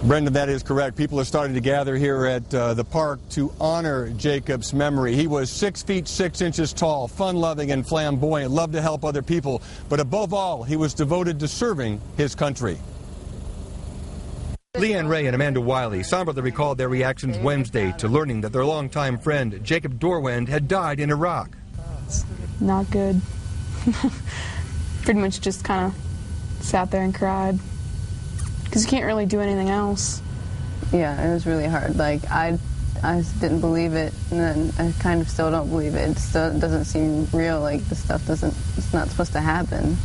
Brendan, that is correct. People are starting to gather here at the park to honor Jacob's memory. He was 6 feet 6 inches tall, fun-loving and flamboyant, loved to help other people, but above all, he was devoted to serving his country. Leanne Ray and Amanda Wiley somberly recalled their reactions Wednesday to learning that their longtime friend Jacob Dorwend had died in Iraq. Not good. Pretty much just kind of sat there and cried. Because you can't really do anything else. Yeah, it was really hard. Like, I didn't believe it, and then I kind of still don't believe it. It still doesn't seem real, like this stuff it's not supposed to happen.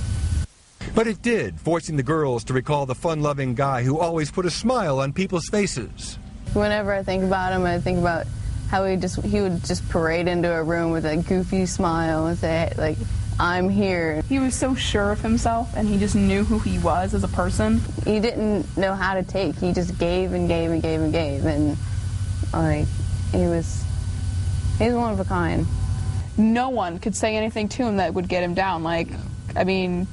But it did, forcing the girls to recall the fun-loving guy who always put a smile on people's faces. Whenever I think about him, I think about how he would just parade into a room with a goofy smile and say, like, I'm here. He was so sure of himself, and he just knew who he was as a person. He didn't know how to take. He just gave and gave and gave and gave, and like he was one of a kind. No one could say anything to him that would get him down. Like, I mean,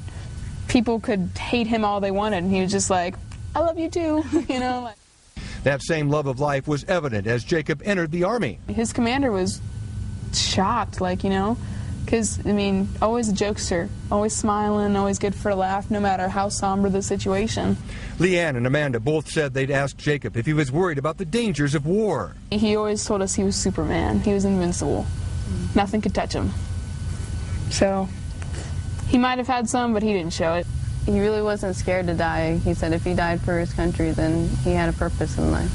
people could hate him all they wanted, and he was just like, I love you too, you know. Like, that same love of life was evident as Jacob entered the Army. His commander was shocked, like, you know, because, I mean, always a jokester, always smiling, always good for a laugh, no matter how somber the situation. Leanne and Amanda both said they'd asked Jacob if he was worried about the dangers of war. He always told us he was Superman. He was invincible. Nothing could touch him. So, he might have had some, but he didn't show it. He really wasn't scared to die. He said if he died for his country, then he had a purpose in life.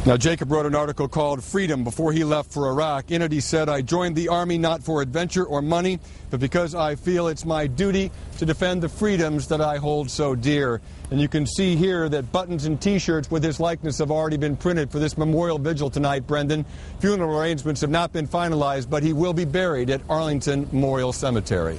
Now, Jacob wrote an article called Freedom before he left for Iraq. In it, he said, I joined the Army not for adventure or money, but because I feel it's my duty to defend the freedoms that I hold so dear. And you can see here that buttons and T-shirts with his likeness have already been printed for this memorial vigil tonight, Brendan. Funeral arrangements have not been finalized, but he will be buried at Arlington Memorial Cemetery.